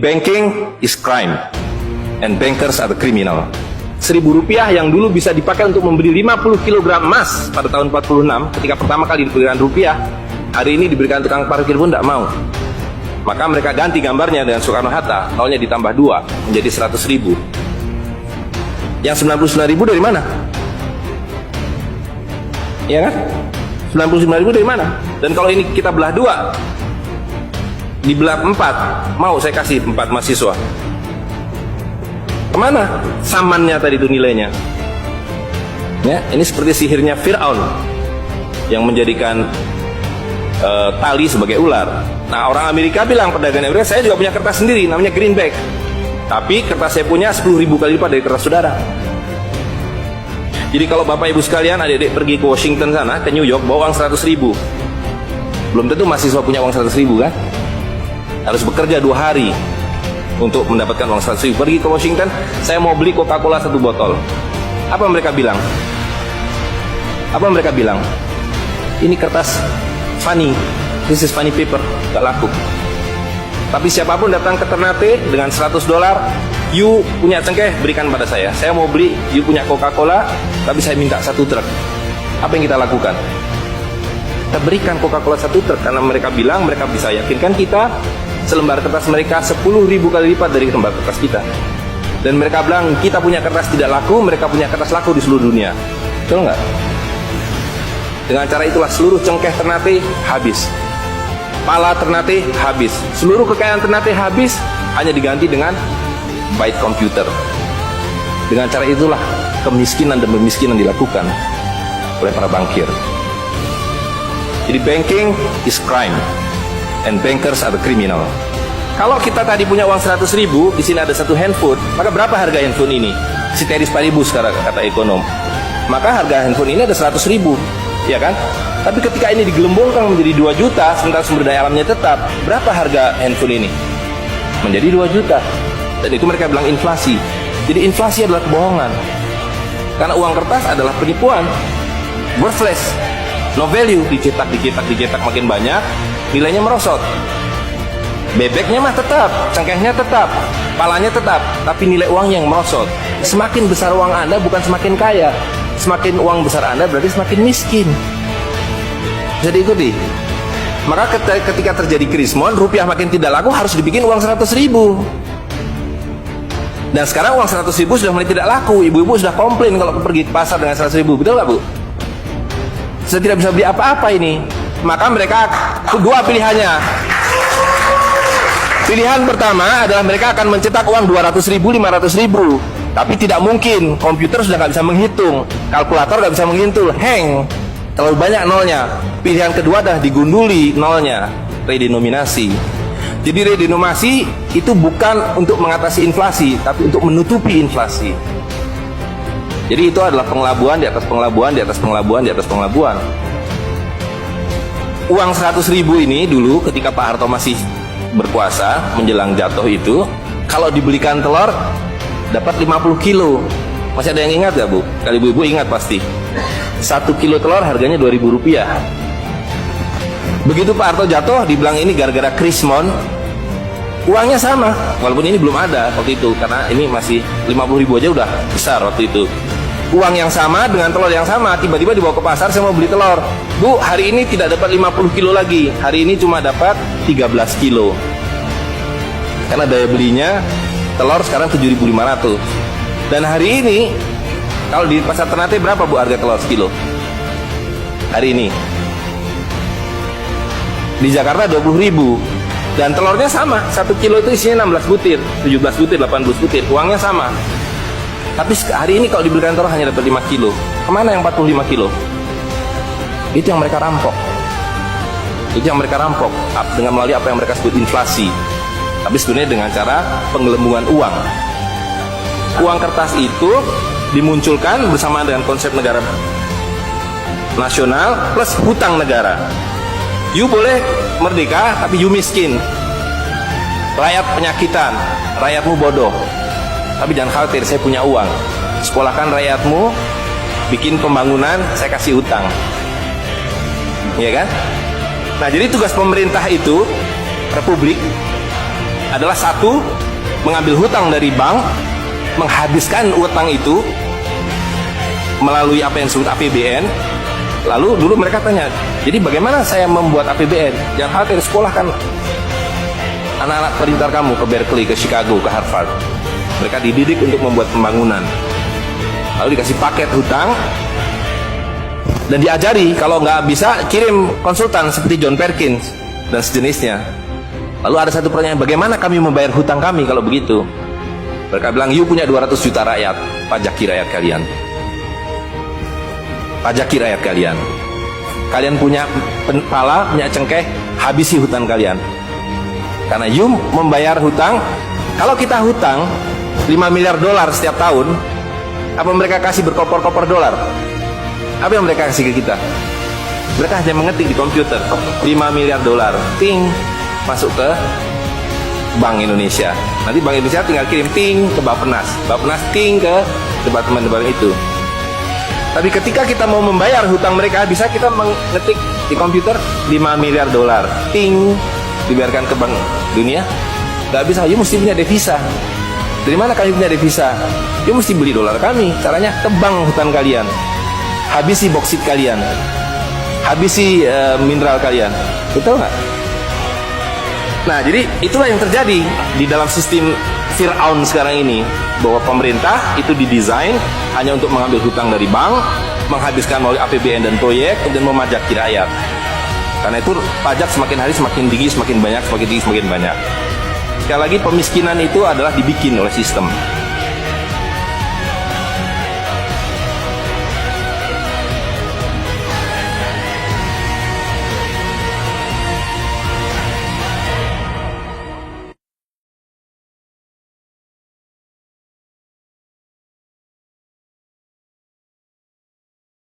banking is crime and bankers are the criminal. 1.000 rupiah yang dulu bisa dipakai untuk membeli 50 kg emas pada tahun 46 ketika pertama kali diberikan rupiah, hari ini diberikan tukang parkir pun tidak mau. Maka mereka ganti gambarnya dengan Soekarno-Hatta, nolnya ditambah 2 menjadi 100.000. Yang 99.000 dari mana? Iya kan? 99.000 dari mana? Dan kalau ini kita belah 2, dibelah 4, mau saya kasih 4 mahasiswa. Kemana samannya tadi itu nilainya? Ya, ini seperti sihirnya Fir'aun yang menjadikan tali sebagai ular. Nah, orang Amerika bilang, pedagang Amerika, saya juga punya kertas sendiri namanya greenback, tapi kertas saya punya 10.000 kali lipat dari kertas saudara. Jadi kalau bapak ibu sekalian, adik-adik pergi ke Washington sana, ke New York, bawa uang 100.000, belum tentu mahasiswa punya uang 100.000 kan? Harus bekerja 2 hari untuk mendapatkan uang 100.000. Pergi ke Washington, saya mau beli Coca-Cola 1 botol. Apa mereka bilang? Apa mereka bilang? Ini kertas funny, this is funny paper, gak laku. Tapi siapapun datang ke Ternate dengan $100, you punya cengkeh, berikan pada saya mau beli, you punya Coca-Cola, tapi saya minta 1 truk. Apa yang kita lakukan? Kita berikan Coca-Cola 1 truk, karena mereka bilang, mereka bisa yakinkan kita, selembar kertas mereka 10.000 kali lipat dari lembar kertas kita. Dan mereka bilang, kita punya kertas tidak laku, mereka punya kertas laku di seluruh dunia. Betul nggak? Dengan cara itulah seluruh cengkeh Ternate habis, pala Ternate habis, seluruh kekayaan Ternate habis, hanya diganti dengan byte komputer. Dengan cara itulah kemiskinan dan pemiskinan dilakukan oleh para bankir. Jadi banking is crime and bankers are the criminal. Kalau kita tadi punya uang 100.000, di sini ada 1 handphone, maka berapa harga handphone ini? Ceteris paribus kata ekonom. Maka harga handphone ini ada 100.000, ya kan? Tapi ketika ini digelembungkan menjadi 2 juta, sementara sumber daya alamnya tetap, berapa harga handphone ini? Menjadi 2 juta. Dan itu mereka bilang inflasi. Jadi inflasi adalah kebohongan. Karena uang kertas adalah penipuan, worthless, no value, dicetak makin banyak, nilainya merosot. Bebeknya mah tetap, cengkehnya tetap, palanya tetap, tapi nilai uang yang merosot. Semakin besar uang Anda bukan semakin kaya, semakin uang besar Anda berarti semakin miskin. Bisa diikuti. Maka ketika terjadi krismon, rupiah makin tidak laku, harus dibikin uang 100.000. Dan sekarang uang 100.000 sudah mulai tidak laku. Ibu-ibu sudah komplain kalau pergi ke pasar dengan 100.000, betul nggak Bu? Saya tidak bisa beli apa-apa ini. Maka mereka 2 pilihannya. Pilihan pertama adalah mereka akan mencetak uang 200.000, 500.000. Tapi tidak mungkin, komputer sudah nggak bisa menghitung, kalkulator nggak bisa menghitung, hang, terlalu banyak nolnya. Pilihan kedua adalah digunduli nolnya, redenominasi. Jadi redenominasi itu bukan untuk mengatasi inflasi, tapi untuk menutupi inflasi. Jadi itu adalah pengelabuan di atas pengelabuan, di atas pengelabuan, di atas pengelabuan. Uang 100.000 ini dulu ketika Pak Harto masih berkuasa menjelang jatuh itu, kalau dibelikan telur dapat 50 kilo. Masih ada yang ingat gak Bu? Kali ibu-ibu ingat pasti. 1 kilo telur harganya 2.000 rupiah. Begitu Pak Harto jatuh, dibilang ini gara-gara krismon, uangnya sama, walaupun ini belum ada waktu itu, karena ini masih 50.000 aja udah besar waktu itu. Uang yang sama dengan telur yang sama, tiba-tiba dibawa ke pasar, saya mau beli telur. Bu, hari ini tidak dapat 50 kilo lagi, hari ini cuma dapat 13 kilo. Karena daya belinya telur sekarang 7.500. Dan hari ini kalau di pasar Ternate berapa Bu harga telur sekilo? Hari ini di Jakarta 20.000. Dan telurnya sama, 1 kilo itu isinya 16 butir, 17 butir, 18 butir, uangnya sama. Tapi hari ini kalau dibelikan telur hanya dapat 5 kilo. Kemana yang 45 kilo? Itu yang mereka rampok. Itu yang mereka rampok dengan melalui apa yang mereka sebut inflasi. Tapi sebenarnya dengan cara penggelembungan uang. Uang kertas itu dimunculkan bersamaan dengan konsep negara nasional plus hutang negara. You boleh merdeka, tapi you miskin. Rakyat penyakitan, rakyatmu bodoh. Tapi jangan khawatir, saya punya uang. Sekolahkan rakyatmu, bikin pembangunan, saya kasih hutang. Iya kan? Nah, jadi tugas pemerintah itu, republik, adalah satu, mengambil hutang dari bank, menghabiskan utang itu melalui apa yang disebut APBN. Lalu dulu mereka tanya, jadi bagaimana saya membuat APBN? Jangan khawatir, sekolahkan anak-anak pintar kamu ke Berkeley, ke Chicago, ke Harvard. Mereka dididik untuk membuat pembangunan. Lalu dikasih paket hutang dan diajari kalau nggak bisa kirim konsultan seperti John Perkins dan sejenisnya. Lalu ada satu pertanyaan, bagaimana kami membayar hutang kami kalau begitu? Mereka bilang, you punya 200 juta rakyat, pajaki rakyat kalian. Pajaki rakyat kalian. Kalian punya pala, punya cengkeh, habisi hutang kalian. Karena you membayar hutang. Kalau kita hutang $5 miliar setiap tahun, apa mereka kasih berkoper-koper dolar? Apa yang mereka kasih ke kita? Mereka hanya mengetik di komputer 5 miliar dolar, ting, masuk ke Bank Indonesia. Nanti Bank Indonesia tinggal kirim ting ke Bappenas, Bappenas ting ke departemen-departemen itu. Tapi ketika kita mau membayar hutang mereka, bisa kita mengetik di komputer 5 miliar dolar, ting, dibiarkan ke Bank Dunia? Gak bisa, you mesti punya devisa. Dari mana kami punya devisa? You mesti beli dolar kami. Caranya ke bank hutang kalian, habisi boksit kalian, habisi mineral kalian. Betul nggak? Nah, jadi itulah yang terjadi di dalam sistem Fir'aun sekarang ini, bahwa pemerintah itu didesain hanya untuk mengambil hutang dari bank, menghabiskan melalui APBN dan proyek, dan memajaki rakyat. Karena itu pajak semakin hari semakin tinggi, semakin banyak, semakin tinggi, semakin banyak. Sekali lagi, pemiskinan itu adalah dibikin oleh sistem.